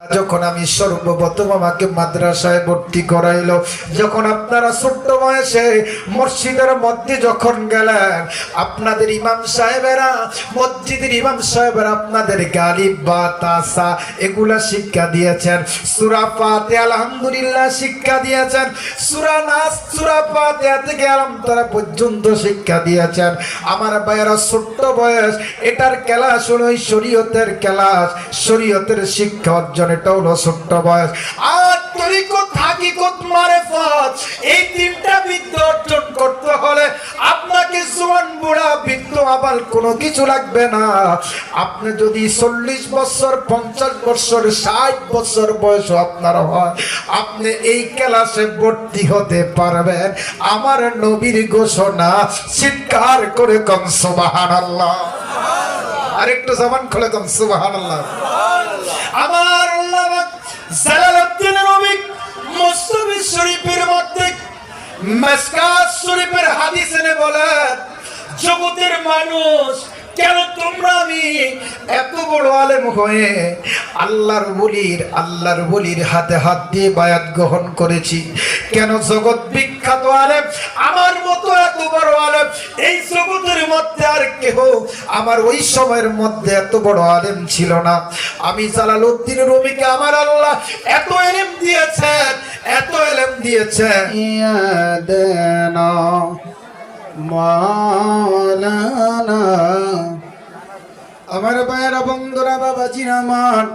যখন আমি সর্বপ্রথম আমাকে মাদ্রাসায় ভর্তি করাইলো, যখন আপনারা ছোট্ট বয়সে মসজিদের মধ্যে যখন গেলেন, আপনাদের ইমাম সাহেবেরা, মসজিদের ইমাম সাহেবেরা আপনাদের গালিব বা তাসা এগুলা শিক্ষা দিয়েছেন, সূরা ফাতিহা আলহামদুলিল্লাহ শিক্ষা দিয়েছেন, সূরা নাস সূরা ফাতিহা থেকে আলম তারা পর্যন্ত শিক্ষা দিয়েছেন। আমার ভাইয়েরা, ছোট্ট বয়স, এটার ক্লাস হলো শরীয়তের ক্লাস, শরীয়তের শিক্ষা অর্জন, এটা হলো ছোট্ট বয়স। আর তরিকত, হাকিকত, মারিফত, এই তিনটা বিদ্যা অর্জন করতে হলে আপনাকে জোয়ান বুড়া বৃদ্ধ আবার কোনো কিছু লাগবে না। আপনি যদি 40 বছর, 50 বছর, 60 বছর বয়স আপনার হয়, আপনি এই ক্লাসে ভর্তি হতে পারবেন। আমার নবীর ঘোষণা, চিৎকার করে কম সুবহানাল্লাহ। আরেকটু জবান খুলে কম সুবহানাল্লাহ। আমার আল্লাহ জালালউদ্দিন রুমি মুসতাফি শরীফের মধ্যে মিশকাত শরীফের হাদিসে বলেন, জগতের মানুষ কেন তোমরা আমি এত বড় আলেম হয়ে আল্লাহর ওলির হাতে হাত দিয়ে বায়াত গ্রহণ করেছি, কেন জগৎ বিখ্যাত আলেম আমার মতো এত বড় আলেম এই জগতের মধ্যে আর কেহ আমার ওই সময়ের মধ্যে এত বড় আলেম ছিল না। আমি জালালউদ্দিন রুমিকে আমার আল্লাহ এত ইলম দিয়েছেন, এত ইলম দিয়েছেন। ইয়াদানা মাওলানা, আমার ভাইয়েরা, বন্ধুরা, বাবাজিরা আমার,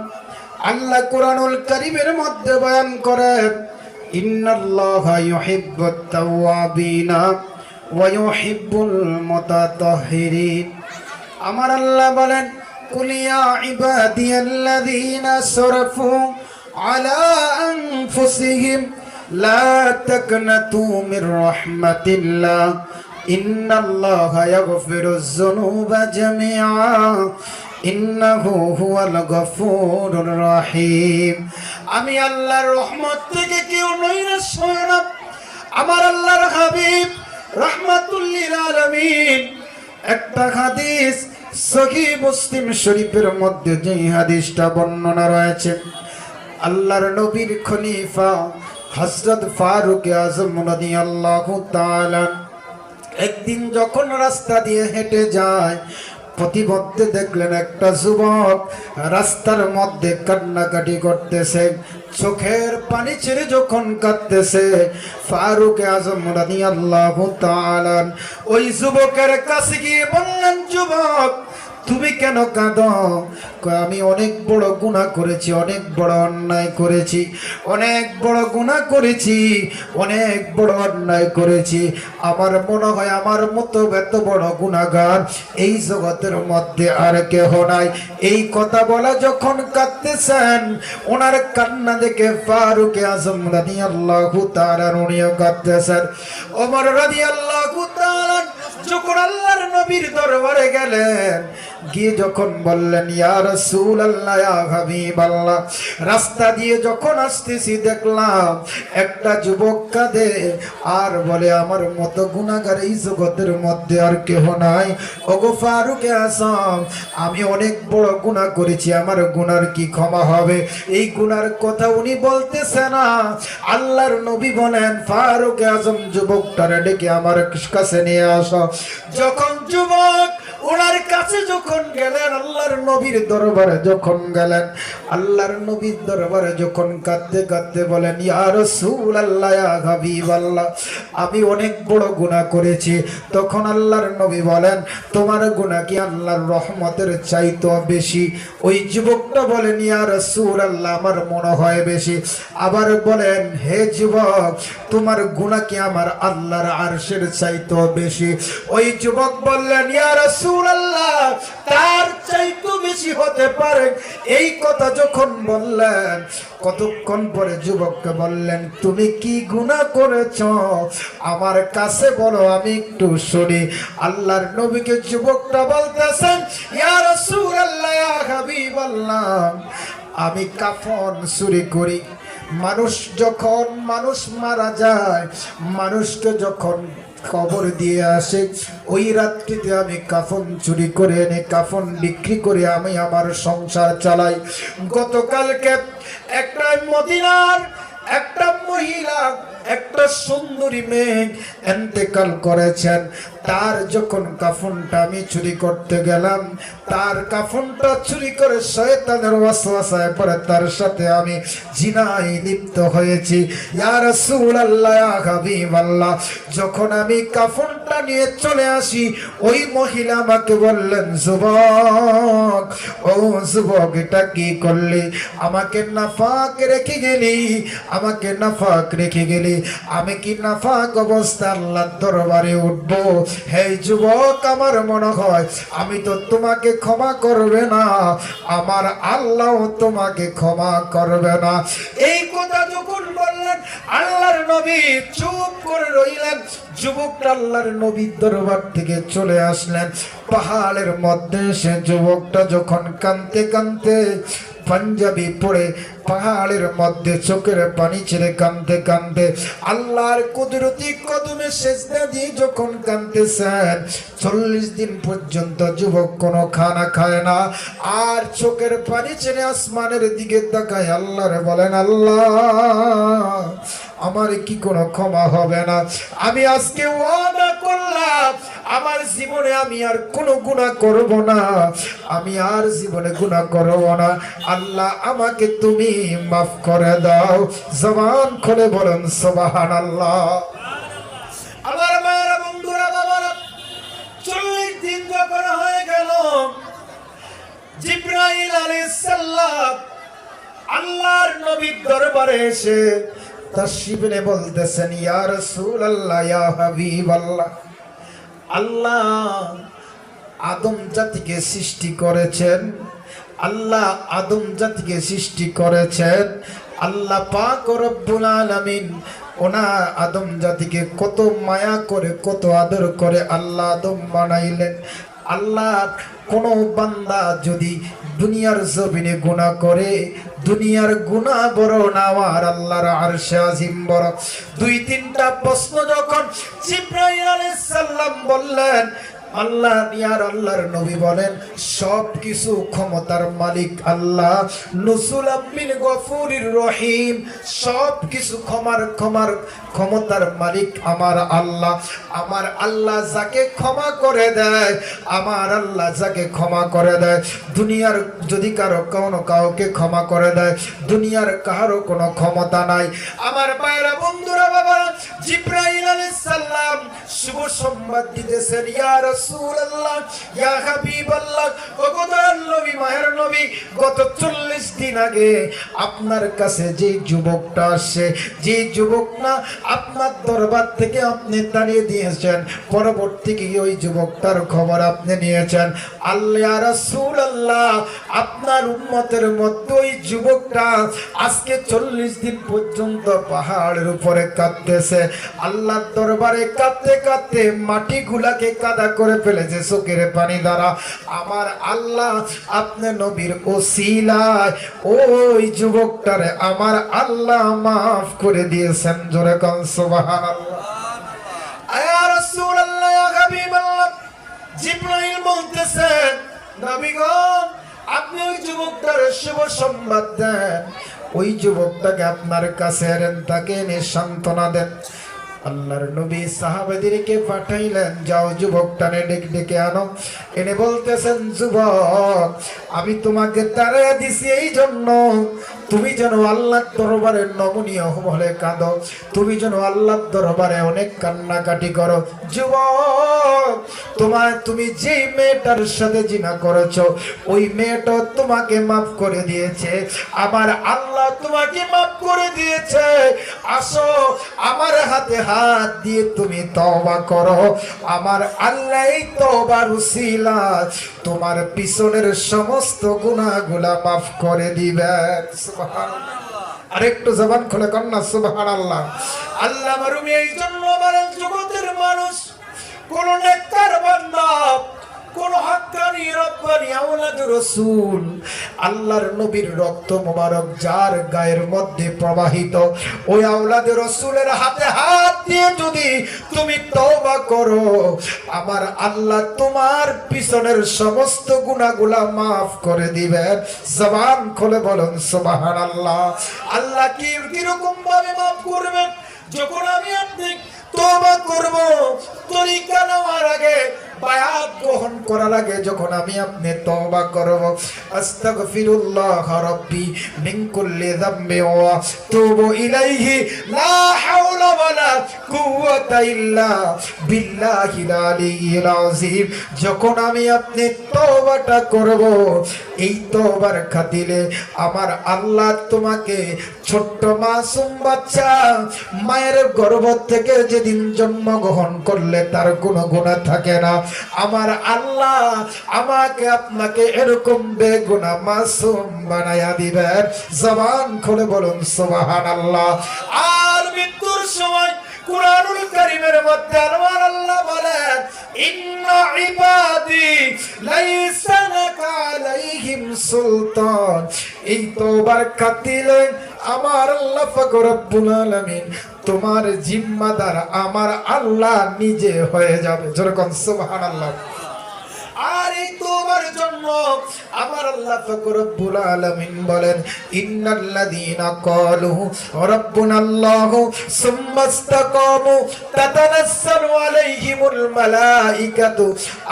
আল্লাহ কুরআনুল কারীমের মধ্যে বয়ান করেন, ইন্নাল্লাহা ইউহিব্বুত তাওয়াবিনা ওয়া ইউহিব্বুল মুতাতাহহিরিন। আমার আল্লাহ বলেন, কুল ইয়া ইবাদিয়াল্লাযীনা আসরাফু আলা আনফুসিহিম লা তাকনাতু মির রাহমাতিল্লাহ ইন্নাল্লাহা ইয়াগফিরুয যুনুবা জামিআ ইন্নাহু হুয়াল গফুরুর রহিম। আমি আল্লাহর রহমত থেকে কেউ নৈরাশ হয় না। আমার আল্লাহর হাবিব রাহমাতুল লিল আলামিন একটা হাদিস সহিহ মুসলিম শরীফের মধ্যে যে হাদিসটা বর্ণনা রয়েছে, আল্লাহর নবীর খলিফা হযরত ফারুক আযম রাদিয়াল্লাহু তাআলা একদিন যখন রাস্তা দিয়ে হেঁটে যায়, প্রতিমধ্যে দেখলেন একটা যুবক রাস্তার মধ্যে কান্নাকাটি করতেছে, চোখের পানি ছেড়ে যখন কাঁদতেছে, ফারুক আযম রাদিয়াল্লাহু তাআলা ওই যুবকের কাছে গিয়ে বললেন, যুবক তুমি কেন কাঁদো? আমি অনেক বড় গুনাহ করেছি, অনেক বড় অন্যায় করেছি, অনেক বড় গুনাহ করেছি, অনেক বড় অন্যায় করেছি। আমার মনে হয় আমার মতো এত বড় গুনাহগার এই জগতের মধ্যে আর কেহ নাই। এই কথা বলা যখন কাঁদতেছেন, ওনার কান্না দেখে ফারুক আযম রাদিয়াল্লাহু তাআলা উনিও কাঁদতেছেন। ওমর রাদিয়াল্লাহু তাআলা যখন আল্লাহর নবীর দরবারে গেলেন, গিয়ে যখন বললেন, ইয়া রাসূলুল্লাহ, ইয়া হাবিবাল্লাহ, রাস্তা দিয়ে যখন আসতেছি দেখলাম একটা যুবক কাঁদে আর বলে আমার মতো গুনাহগার এই জগতের মধ্যে আর কেহ নাই। ওগো ফারুক আযম, আমি অনেক বড় গুনাহ করেছি, আমার গুনার কি ক্ষমা হবে? এই গুনার কথা উনি বলতেছে না। আল্লাহর নবী বলেন, ফারুক আযম যুবকটারে ডেকে আমার কাছে নিয়ে আসো। যখন যুবক ওনার কাছে যখন গেলেন, আল্লাহর নবীর দরবারে যখন গেলেন, আল্লাহর নবীর দরবারে যখন কাঁদতে কাঁদতে বলেন, ইয়া রাসূলুল্লাহ, ইয়া হাবিবাল্লাহ, আমি অনেক বড় গুনাহ করেছি। তখন আল্লাহর নবী বলেন, তোমার গুনাহ কি আল্লাহর রহমতের চাইতে বেশি? ওই যুবকটা বলেন, ইয়া রাসূলুল্লাহ, আমার মনে হয় বেশি। আবার বলেন, হে যুবক, তোমার গুনাহ কি আমার আল্লাহর আরশের চাইতে বেশি? ওই যুবক বললেন, ইয়া রাসূলুল্লাহ, তার চাইতে বেশি হতে পারে। এই কথা যখন বললেন, কতক্ষণ পরে যুবককে বললেন, তুমি কি গুনাহ করেছো আমার কাছে বলো, আমি একটু শুনি। আল্লাহর নবীকে যুবকটা বলতেছেন, ইয়া রাসূলুল্লাহ, ইয়া হাবিবাল্লাহ, আমি কাফন চুরি করি। মানুষ যখন মানুষ মারা যায়, মানুষকে যখন খবর দিয়ে আসে, ওই রাত্রিতে আমি কাফন চুরি করে এনে কাফন বিক্রি করে আমি আমার সংসার চালাই। গতকালকে একটা মদিনার একটা মহিলা, একটা সুন্দরী মেয়ে ইন্তেকাল করেছেন। তার যখন কাফনটা আমি চুরি করতে গেলাম, তার কাফনটা চুরি করে শয়তানের ওয়াসওয়াসায় পড়ে তার সাথে আমি জিনায় লিপ্ত হয়েছি। ইয়া রাসূলুল্লাহ, ইয়া হাবিবাল্লাহ, যখন আমি কাফনটা নিয়ে চলে আসি, ওই মহিলা আমাকে বললেন, যুবক, ও যুবক, এটা কি করলি? আমাকে নাফাক রেখে গেলি, আমাকে নাফাক রেখে গেলি। আমি কি নাফাক অবস্থা আল্লাহর দরবারে উঠবো? হে যুবক, আমার মনে হয় আমি তো তোমাকে ক্ষমা করবে না, আমার আল্লাহ তোমাকে ক্ষমা করবে না। এই কথা যখন বললেন, আল্লাহর নবী চুপ করে রইলেন। যুবকটা আল্লাহর নবীর দরবার থেকে চলে আসলেন। পাহাড়ের মধ্যে সে যুবকটা যখন কাঁদতে কাঁদতে পাঞ্জাবি পড়ে পাহাড়ের মধ্যে চোখের পানি ছেড়ে কাঁদতে কাঁদতে আল্লাহর কুদরতি কদমে সেজদা দিয়ে যখন কাঁদতেছেন, 40 দিন পর্যন্ত যুবক কোনো খানা খায় না, আর চোখের পানি ছেড়ে আসমানের দিকে তাকায় আল্লাহরে বলেন, আল্লাহ, আমার কি কোনো ক্ষমা হবে না? আমি আজকে ওয়াদা করলাম আমার জীবনে আমি আর কোনো গুনাহ করব না, আমি আর জীবনে গুনাহ করব না। আল্লাহ, আমাকে তুমি মাফ করে দাও। জবান খুলে বলেন সুবহানাল্লাহ। আমার মায়েরা, বন্ধুরা, বাবারা, 40 দিন যখন হয়ে গেল, জিবরাইল আলাইহিস সালাম আল্লাহর নবীর দরবারে এসে তাশরিফ নিয়ে বলতেছেন, ইয়া রাসূলুল্লাহ, ইয়া হাবিবাল্লাহ, আল্লাহ আদম জাতিকে সৃষ্টি করেছেন, আল্লাহ আদম জাতিকে সৃষ্টি করেছেন, আল্লাহ পাক রব্বুল আলামিন ওনা আদম জাতিকে কত মায়া করে কত আদর করে আল্লাহ আদম বানাইলেন। আল্লাহ, কোন বান্দা যদি দুনিয়ার জমিনে গুনাহ করে, দুনিয়ার গুনাহ বড় না আমার আল্লাহর আরশে আজিম বড়। 2-3টা প্রশ্ন যখন জিবরাইল আলাইহিস সালাম বললেন, আল্লাহ ইয়ার আল্লাহর নবী বলেন, সব কিছু ক্ষমতার মালিক আল্লাহ, নুসুল আমিন গফুরির রহিম, সব কিছু ক্ষমতার মালিক আমার আল্লাহ। আমার আল্লাহ যাকে ক্ষমা করে দেয়, আমার আল্লাহ যাকে ক্ষমা করে দেয়, দুনিয়ার যদি কাউকে ক্ষমা করে দেয়, দুনিয়ার কারো কোনো ক্ষমতা নাই। আমার ভাইরা, বন্ধুরা, বাবারা, জিবরাইল আলাইহিস সালাম শুভ সংবাদ দিতেছেন, ইয়া রাসূলুল্লাহ, ইয়া হাবিবাল্লাহ, ও খোদার নবী, মায়ের নবী, গত 40 দিন আগে আপনার কাছে যে যুবকটা আসে, যে যুবক না আপনার দরবার থেকে আপনি তাড়িয়ে দিয়েছেন, পরবর্তী ওই যুবকটার খবর আপনি নিয়েছেন। আল্লাহ রাসূলুল্লাহ, আপনার উম্মতের মধ্যে ওই যুবকটা আজকে 40 দিন পর্যন্ত পাহাড়ের উপরে কাঁদতেছে, আল্লাহর দরবারে কাঁদতে কাঁদতে মাটিগুলাকে কাদা করে ফেলেছে চোখের পানি দ্বারা। আমার আল্লাহ আপনি নবীর ওসিলায় ওই যুবকটারে আমার আল্লাহ মাফ করে দিয়েছেন। জোরে কোন সুবহানাল্লাহ। ইয়া রাসূলুল্লাহ, ইয়া হাবিবাল্লাহ, জিবরাইল বলতেছেন, নবী গো, আপনি ওই যুবকটারে শুভ সংবাদ দেন, ওই যুবকটাকে আপনার কাছে এনেন, তাকে এনে সান্ত্বনা দেন। আল্লাহর নবী সাহাবাদেরকে পাঠাইলেন, যাও যুবকটারে ডেকে আনো। এনে বলতেছেন, যুবক, আমি তোমাকে তাড়িয়ে দিছি এই জন্য তুমি যেন আল্লাহর দরবারে নমনীয় হলে কাঁদো, তুমি যেন আল্লাহর দরবারে অনেক কান্নাকাটি করো। যুবক, তুমি যেই মেয়েটার সাথে জিনা করেছো, ওই মেয়েটা তোমাকে মাফ করে দিয়েছে, আমার আল্লাহ তোমাকে মাফ করে দিয়েছে। আসো, আমার হাতে হাত দিয়ে তুমি তওবা করো, আমার আল্লাহ এই তওবার উসিলা তোমার পিছনের সমস্ত গুনাহগুলা মাফ করে দিবেন। সুবহানাল্লাহ। আরেকটু জবান খুলে কন্যা সুবহানাল্লাহ। আল্লাহ মারুমি এই জন্য বলেন, জগতের মানুষ কোন নেককার বান্দা কোন হক্কানি রব্বানি আওলাদ রাসূল আল্লাহর নবীর রক্ত মোবারক যার গায়ের মধ্যে প্রবাহিত, ওই আওলাদ রাসূলের হাতে হাত দিয়ে যদি তুমি তওবা করো, আমার আল্লাহ তোমার পিছনের সমস্ত গুনাহগুলো মাফ করে দিবেন। জবান খুলে বলুন সুবহানাল্লাহ। আল্লাহ কিরকম ভাবে মাফ করবেন? যখন আমি আপনি তওবা করব, তরিকা নেওয়ার আগে, বায়াত গ্রহণ করার আগে যখন আমি আপনি তওবা করব, আস্তাগফিরুল্লাহ রাব্বি মিন কুল্লি যামবি ওয়া তুবু ইলাইহি লা হাওলা ওয়ালা কুওয়াতা ইল্লা বিল্লাহিল আলিয়্যিল আযীম। যখন আমি আপনি তওবাটা করব, এই তওবার খাতিরে আমার আল্লাহ তোমাকে ছোট্ট মাসুম বাচ্চা মায়ের গর্ভ থেকে যেদিন জন্মগ্রহণ করলে তার কোনো গুনাহ থাকে না, আমার আল্লাহ আমাকে আপনাকে এরকম বেগুনাহ মাসুম বানায়া দিবেন। জবান খুলে বলুন সুবহানাল্লাহ। আর মৃত্যুর সময় কুরআনুল কারীমের মধ্যে আমার আল্লাহ বলেন, ইন্না ইবাদি লাইসা লাকা আলাইহিম সুলতান। এই তওবার খাতিরে আমার আল্লাহ পাক রব্বুল আলামিন তোমার জিম্মাদার আমার আল্লাহ নিজে হয়ে যাবে। যেরকম সুবহানাল্লাহ। আর এই তওবার জন্য আমার আল্লাহ পাক রব্বুল আলামিন বলেন, ইন্নাল্লাযীনা ক্বালু রাব্বুনাল্লাহু সুম্মা ইসতাকামু তাতানাসসালু আলাইহিমুল মালাইকাতু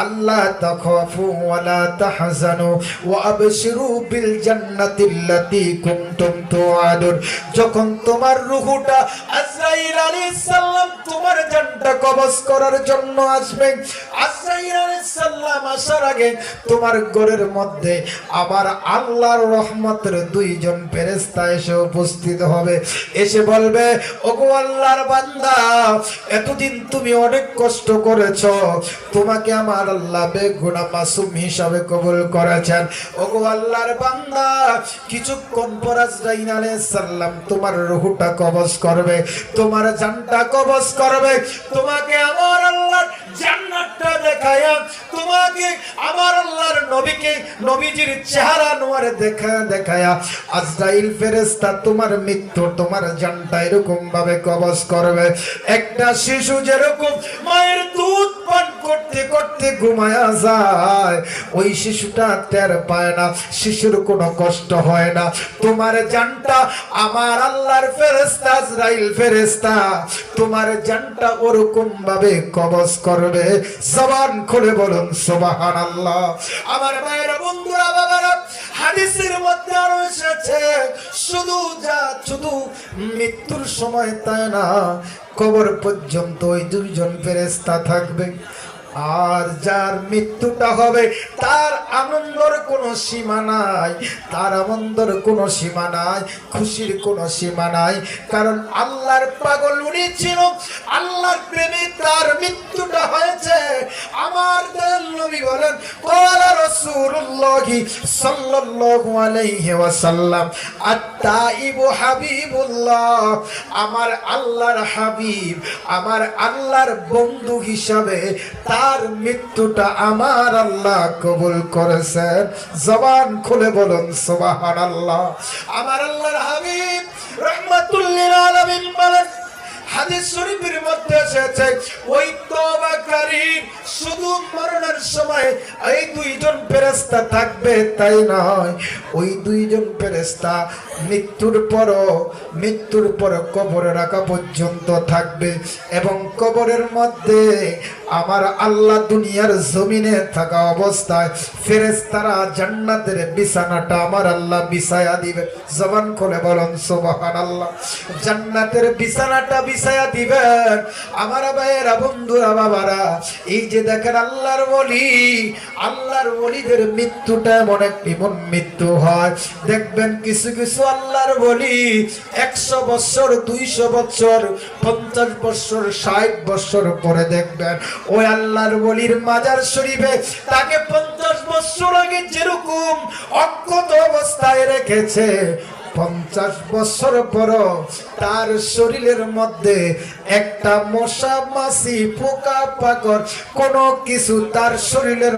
আল্লা তাখাফু ওয়া লা তাহজানু ওয়া আবশিরু বিল জান্নাতিল্লাতী কুনতুম তুআদুন। যখন তোমার রূহটা আজরাইল আলাইহিস সালাম তোমার জানটা কবজ করার জন্য আসবে, আজরাইল আলাইহিস সালাম আসার আগে তোমার ঘরের মধ্যে আমার আল্লাহর রহমতের দুইজন ফেরেশতা এসে উপস্থিত হবে। এসে বলবে, ওগো আল্লাহর বান্দা, এতদিন তুমি অনেক কষ্ট করেছো, তোমাকে আমার আল্লাহ বেগুনাহ মাসুম হিসাবে কবুল করেছেন। ওগো আল্লাহর বান্দা, কিছুক্ষণ পর আজরাইল আলাইহিস সালাম তোমার রূহটা কবজ করবে, তোমার জানটা কবজ করবে, তোমাকে আমার আল্লাহর জান্নাতটা দেখায়া, তোমাকে আমার আল্লাহর নবীজির চেহারা নোয়ারে দেখায়া আজরাইল ফেরেশতা তোমার মৃত্যু তোমার জানটা এরকম ভাবে কবজ করবে। একটা শিশু যেরকম মায়ের দুধ পান করতে করতে ঘুমায়া যায়, ওই শিশুটা টের পায় না, শিশুর কোনো কষ্ট হয় না। তোমার জানটা আমার আল্লাহর ফেরেশতা আজরাইল ফেরেশতা তোমার জানটা ওরকম ভাবে কবজ করবে। জবান খুলে বলুন সুবহানাল্লাহ। আমার ভাইরা, বন্ধুরা, বাবারা, হাদিসের মধ্যে আরো এসেছে, শুধু মৃত্যুর সময় তাই না, কবর পর্যন্ত ওই দুইজন ফেরেশতা থাকবে। আর যার মৃত্যুটা হবে তার আনন্দের কোনো সীমা নাই, তার আনন্দের কোনো সীমা নাই, খুশির কোনো সীমা নাই। কারণ আল্লাহর পাগল উনি ছিল, আল্লাহর প্রেমে তার মৃত্যুটা হয়েছে। আমার দয়াল নবী বলেন, ক্বালা রাসূলুল্লাহ সাল্লাল্লাহু আলাইহি ওয়াসাল্লাম, আত-তাইবু হাবিবুল্লাহ। আমার আল্লাহর হাবিব, আমার আল্লাহর বন্ধু হিসাবে তার মৃত্যুটা আমার আল্লাহ কবুল করেছেন। জবান খুলে বলুন সুবহানাল্লাহ। আমার আল্লাহর হাবিব রাহমাতুল লিল আলামিন বলেন, হাদিস শরীফের মধ্যে এসেছে, ওই তওবাকারী শুধু মরণের সময় এই দুইজন ফেরেশতা থাকবে তাই নয়, ওই দুইজন ফেরেশতা মৃত্যুর পর কবরে রাখা পর্যন্ত থাকবে। এবং কবরের মধ্যে আমার আল্লাহ দুনিয়ার জমিনে থাকা অবস্থায় ফেরেশতারা জান্নাতের বিছানাটা আমার আল্লাহ বিছায়া দিবে। জবান খুলে বলুন সুবহানাল্লাহ। জান্নাতের বিছানাটা বিছায়া দিবেন। আমার ভাইয়েরা, বন্ধুরা, বাবারা, এই যে দেখেন আল্লাহর ওলিদের মৃত্যুটা এমন একটি মৃত্যু হয়, দেখবেন কিছু কিছু আল্লাহর ওলি 100 বছর, 200 বছর, 50 বছর, 60 বছর পরে দেখবেন ওই আল্লাহর ওলির মাজার শরীফে তাকে 50 বছর আগে যেরকম অক্ষত অবস্থায় রেখেছে, 50 বছর পর তার শরীরের মধ্যে একটা মশা মাছি পোকা পাকড় কোনো কিছু তার শরীরের